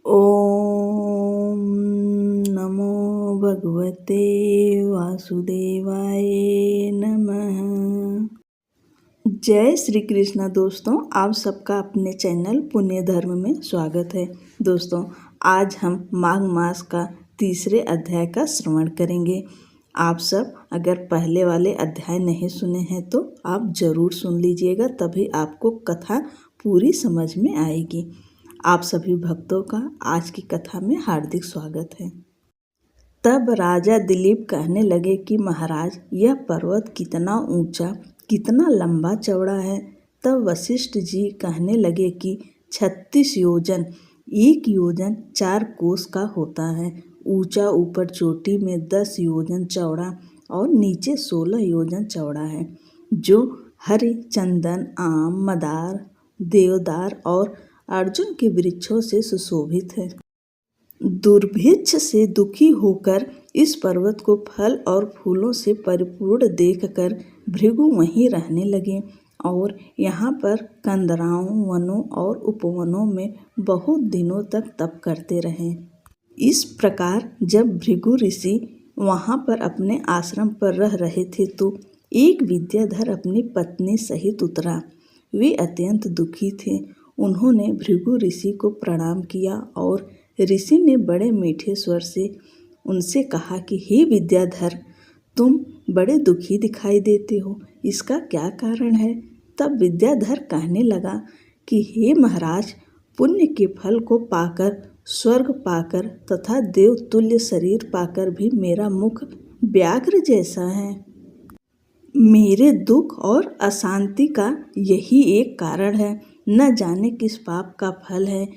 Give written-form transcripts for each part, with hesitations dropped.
ओम नमो भगवते वासुदेवाय नमः। जय श्री कृष्ण। दोस्तों, आप सबका अपने चैनल पुण्य धर्म में स्वागत है। दोस्तों, आज हम माघ मास का तीसरे अध्याय का श्रवण करेंगे। आप सब अगर पहले वाले अध्याय नहीं सुने हैं तो आप ज़रूर सुन लीजिएगा, तभी आपको कथा पूरी समझ में आएगी। आप सभी भक्तों का आज की कथा में हार्दिक स्वागत है। तब राजा दिलीप कहने लगे कि महाराज, यह पर्वत कितना ऊंचा, कितना लंबा चौड़ा है। तब वशिष्ठ जी कहने लगे कि 36 योजन, 1 योजन 4 कोस का होता है। ऊंचा ऊपर चोटी में 10 योजन चौड़ा और नीचे 16 योजन चौड़ा है, जो हरि, चंदन, आम, मदार, देवदार और अर्जुन के वृक्षों से सुशोभित है। दुर्भिक्ष से दुखी होकर इस पर्वत को फल और फूलों से परिपूर्ण देखकर भृगु वहीं रहने लगे और यहाँ पर कंदराओं, वनों और उपवनों में बहुत दिनों तक तप करते रहे। इस प्रकार जब भृगु ऋषि वहाँ पर अपने आश्रम पर रह रहे थे तो एक विद्याधर अपनी पत्नी सहित उतरा। वे अत्यंत दुखी थे। उन्होंने भृगु ऋषि को प्रणाम किया और ऋषि ने बड़े मीठे स्वर से उनसे कहा कि हे विद्याधर, तुम बड़े दुखी दिखाई देते हो, इसका क्या कारण है? तब विद्याधर कहने लगा कि हे महाराज, पुण्य के फल को पाकर, स्वर्ग पाकर तथा देवतुल्य शरीर पाकर भी मेरा मुख व्याघ्र जैसा है। मेरे दुख और अशांति का यही एक कारण है, न जाने किस पाप का फल है।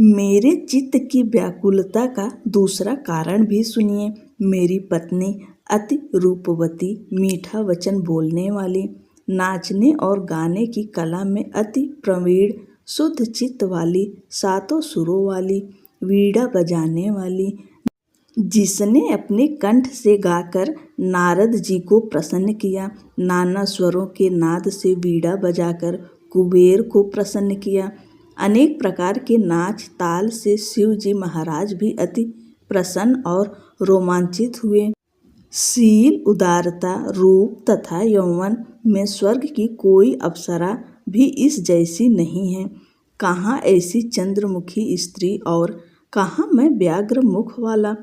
मेरे चित्त की व्याकुलता का दूसरा कारण भी सुनिए। मेरी पत्नी अति रूपवती, मीठा वचन बोलने वाली, नाचने और गाने की कला में अति प्रवीण, शुद्ध चित्त वाली, 7 सुरों वाली, वीणा बजाने वाली, जिसने अपने कंठ से गाकर नारद जी को प्रसन्न किया, नाना स्वरों के नाद से वीणा बजाकर कुबेर को प्रसन्न किया, अनेक प्रकार के नाच ताल से शिव जी महाराज भी अति प्रसन्न और रोमांचित हुए। शील, उदारता, रूप तथा यौवन में स्वर्ग की कोई अप्सरा भी इस जैसी नहीं है। कहाँ ऐसी चंद्रमुखी स्त्री और कहाँ मैं व्याघ्र मुख वाला।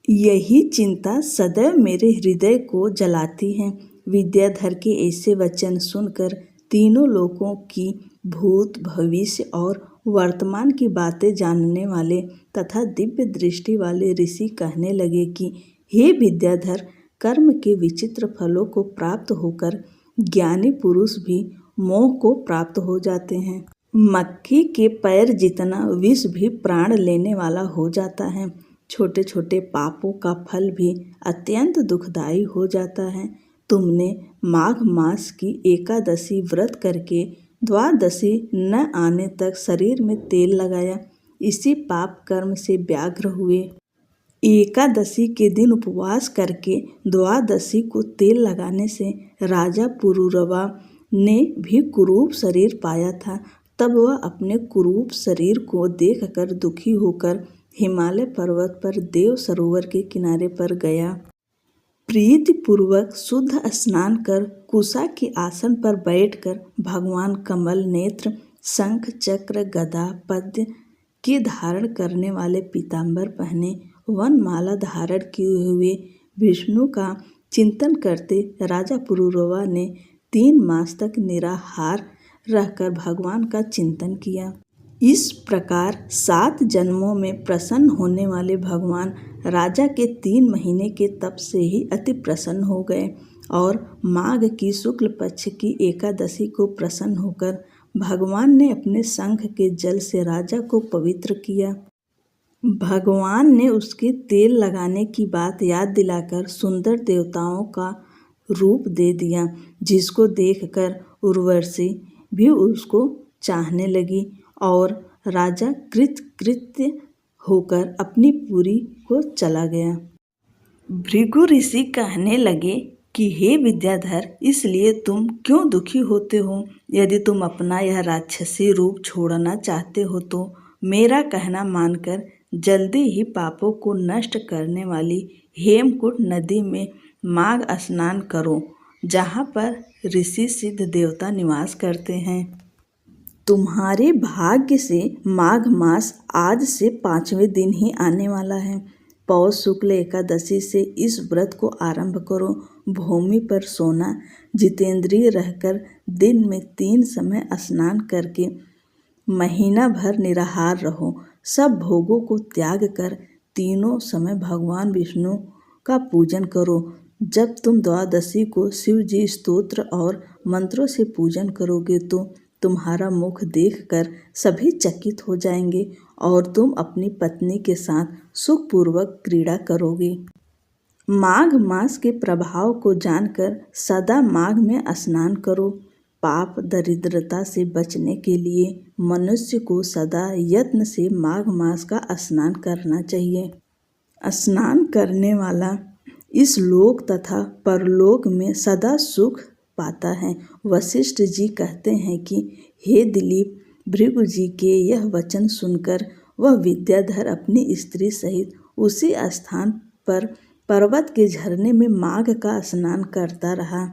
यही चिंता सदैव मेरे हृदय को जलाती है। विद्याधर के ऐसे वचन सुनकर तीनों लोकों की भूत, भविष्य और वर्तमान की बातें जानने वाले तथा दिव्य दृष्टि वाले ऋषि कहने लगे कि हे विद्याधर, कर्म के विचित्र फलों को प्राप्त होकर ज्ञानी पुरुष भी मोह को प्राप्त हो जाते हैं। मक्खी के पैर जितना विष भी प्राण लेने वाला हो जाता है। छोटे छोटे पापों का फल भी अत्यंत दुखदायी हो जाता है। तुमने माघ मास की एकादशी व्रत करके द्वादशी न आने तक शरीर में तेल लगाया, इसी पाप कर्म से व्याघ्र हुए। एकादशी के दिन उपवास करके द्वादशी को तेल लगाने से राजा पुरूरवा ने भी कुरूप शरीर पाया था। तब वह अपने कुरूप शरीर को देखकर दुखी होकर हिमालय पर्वत पर देव सरोवर के किनारे पर गया। प्रीतिपूर्वक शुद्ध स्नान कर कुशा के आसन पर बैठकर भगवान कमल नेत्र, शंख, चक्र, गदा, पद्म के धारण करने वाले पीतांबर पहने, वनमाला धारण किए हुए विष्णु का चिंतन करते राजा पुरूरवा ने 3 मास तक निराहार रहकर भगवान का चिंतन किया। इस प्रकार 7 जन्मों में प्रसन्न होने वाले भगवान राजा के 3 महीने के तप से ही अति प्रसन्न हो गए और माघ की शुक्ल पक्ष की एकादशी को प्रसन्न होकर भगवान ने अपने शंख के जल से राजा को पवित्र किया। भगवान ने उसके तेल लगाने की बात याद दिलाकर सुंदर देवताओं का रूप दे दिया, जिसको देखकर उर्वशी भी उसको चाहने लगी और राजा कृतकृत्य होकर अपनी पुरी को चला गया। भृगु ऋषि कहने लगे कि हे विद्याधर, इसलिए तुम क्यों दुखी होते हो? यदि तुम अपना यह राक्षसी रूप छोड़ना चाहते हो तो मेरा कहना मानकर जल्दी ही पापों को नष्ट करने वाली हेमकूट नदी में माघ स्नान करो, जहाँ पर ऋषि सिद्ध देवता निवास करते हैं। तुम्हारे भाग्य से माघ मास आज से 5वें दिन ही आने वाला है। पौष शुक्ल एकादशी से इस व्रत को आरंभ करो। भूमि पर सोना, जितेंद्रिय रहकर दिन में 3 समय स्नान करके महीना भर निराहार रहो। सब भोगों को त्याग कर तीनों समय भगवान विष्णु का पूजन करो। जब तुम द्वादशी को शिव जी स्तोत्र और मंत्रों से पूजन करोगे तो तुम्हारा मुख देखकर सभी चकित हो जाएंगे और तुम अपनी पत्नी के साथ सुखपूर्वक क्रीड़ा करोगे। माघ मास के प्रभाव को जानकर सदा माघ में स्नान करो। पाप दरिद्रता से बचने के लिए मनुष्य को सदा यत्न से माघ मास का स्नान करना चाहिए। स्नान करने वाला इस लोक तथा परलोक में सदा सुख पाता है। वशिष्ठ जी कहते हैं कि हे दिलीप, भृगु जी के यह वचन सुनकर वह विद्याधर अपनी स्त्री सहित उसी स्थान पर पर्वत के झरने में माघ का स्नान करता रहा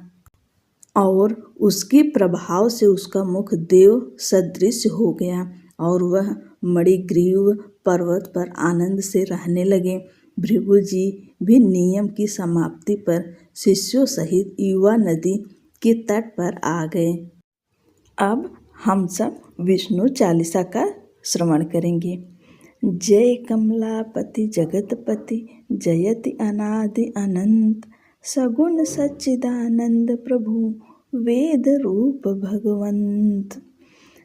और उसके प्रभाव से उसका मुख देव सदृश हो गया और वह मणिग्रीव पर्वत पर आनंद से रहने लगे। भृगु जी भी नियम की समाप्ति पर शिष्यों सहित युवा नदी के तट पर आ गए। अब हम सब विष्णु चालीसा का श्रवण करेंगे। जय कमलापति जगतपति जयति अनादि अनंत, सगुण सच्चिदानंद प्रभु वेद रूप भगवंत।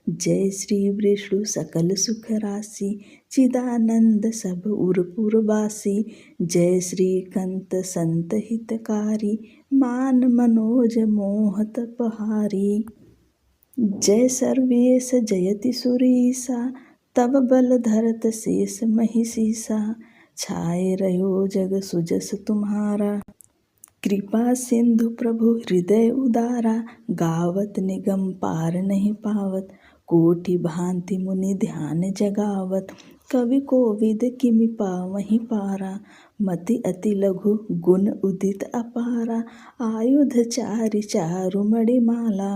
जय श्री विष्णु सकल सुख राशि चिदानंद सब उरपुर वासी, जय श्री कंत संत हितकारी मान मनोज मोहत पहारी। जय सर्वेश जयति सुरीसा तब बल धरत शेष महिषीसा, छाए रहो जग सुजस तुम्हारा कृपा सिंधु प्रभु हृदय उदारा, गावत निगम पार नहीं पावत कोटि भांति मुनि ध्यान जगावत, कवि कोविद किमि पावहि पारा, मति अति लघु गुण उदित अपारा, आयुध चारि चारु मणिमाला,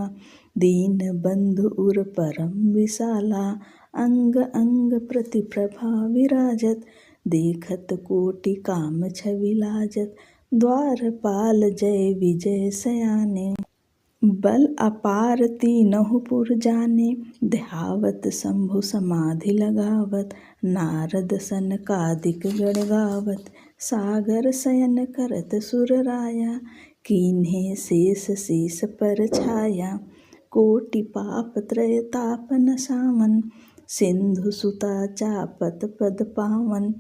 दीन बंधु उर परम विशाला, अंग अंग प्रति प्रभा विराजत, देखत कोटि काम छवि लाजत, द्वारपाल जय विजय सयाने, बल अपार तीनहु पुर जाने, ध्यावत शंभु समाधि लगावत, नारद सनकादिक गण गावत, सागर शयन करत सुर राया, कीन्हे शेष शेष पर छाया, कोटि पाप त्रय ताप नसावन, सिंधु सुता चापत पद पावन,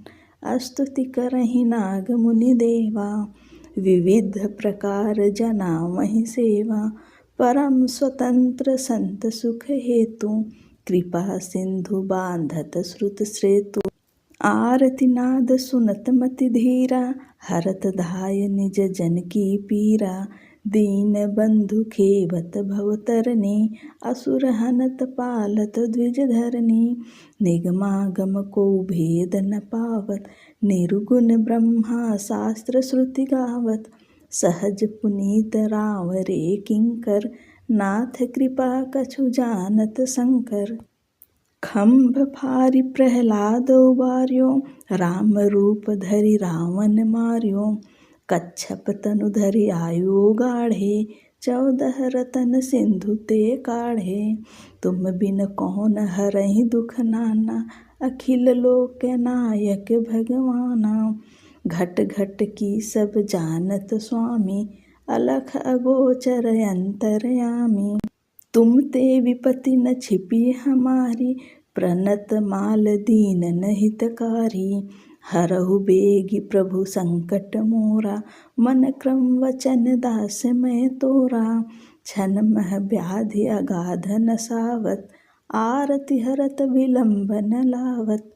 स्तुति करहि नाग मुनि देवा, विविध प्रकार जनावहि सेवा, परम स्वतंत्र संत सुख हेतु, कृपा सिंधु बांधत श्रुत श्रेतु, आरति नाद सुनत मति धीरा, हरत धाय निज जन की पीरा, दीन बंधु खेवत भवतरणी, असुर हनत पालत द्विज धरणी, निगमागम को भेद न पावत, निर्गुण ब्रह्मा शास्त्र श्रुति गावत, सहज पुनीत राव रे किंकर, नाथ कृपा कछु जानत शंकर, खंभ फारि प्रहलाद उबार्यो, राम रूप धरि रावण मार्यो, कच्छप तनु धरि आयु गाढ़े, 14 रतन सिंधु ते काढ़े, तुम बिन कौन हरहि दुख नाना, अखिल लोक नायक भगवाना, घट घट की सब जानत स्वामी, अलख अगोचर अंतरयामी, तुम ते विपति न छिपी हमारी, प्रणत माल दीन हितकारी, हरहु बेगी प्रभु संकट मोरा, मन क्रम वचन दास मैं तोरा, छन मह व्याधि अगाध नसावत, आरति हरत विलंब न लावत,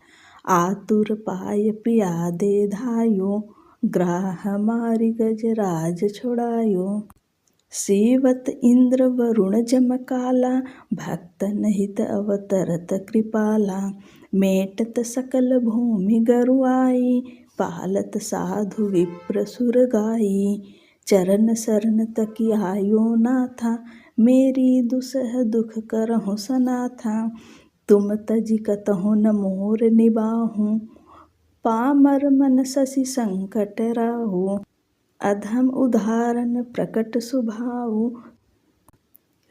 आतुर पाय पियादे धायो, ग्राह मारि गजराज छुड़ायो, सेवत इंद्र वरुण जम काला, भक्तन हित अवतरत कृपाला, मेटत सकल भूमि गरुआई, पालत साधु विप्र सुर गाई। चरण शरण तकी आयो नाथा, मेरी दुसह दुख करहु सनाथा। तुम तजि कतहु न मोर निबाहु, पामर मन शशि संकट राहु। अधम उदाहरण प्रकट सुभाऊ,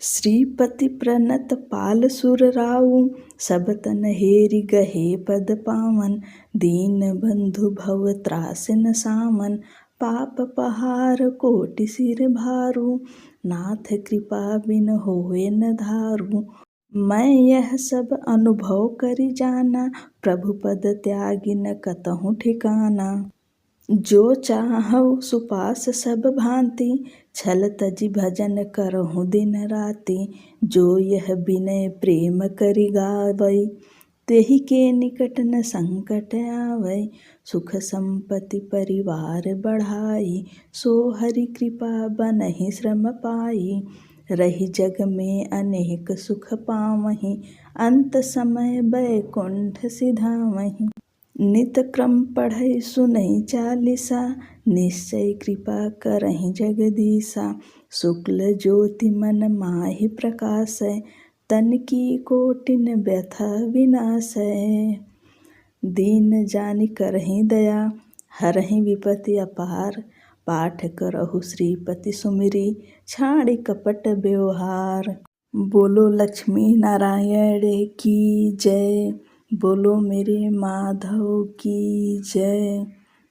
श्रीपति प्रणत पाल सुर राऊ। सब तन हेरि गहे पद पावन, दीन बंधु भव त्रास न सामन। पाप पहार कोटि सिर भारू, नाथ कृपा बिन होए न धारू। मैं यह सब अनुभव करि जाना, प्रभु पद त्यागी न कतहु ठिकाना। जो चाहऊ सुपास सब भांति, छल तजि भजन करहु दिन राति। जो यह विनय प्रेम करि गावै, तेहि के निकट न संकट आवै। सुख संपत्ति परिवार बढ़ाई, सो हरि कृपा बनहि श्रम पाई। रही जग में अनेक सुख पावहीं, अंत समय बैकुंठ सिधावहीं। नित क्रम पढ़ै सुनै चालीसा, निश्चय कृपा करहि जगदीसा। शुक्ल ज्योति मन माहि प्रकाशै, तन की कोटिन व्यथा विनाशै। दीन जानि करहि दया, हरहि विपति अपार। पाठ करहु श्रीपति सुमिरि, छाड़ि कपट व्यवहार। बोलो लक्ष्मी नारायण की जय, बोलो मेरे माधव की जय।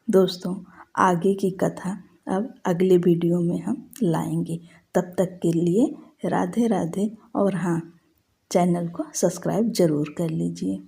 दोस्तों, आगे की कथा अब अगले वीडियो में हम लाएंगे। तब तक के लिए राधे राधे, और हाँ, चैनल को सब्सक्राइब ज़रूर कर लीजिए।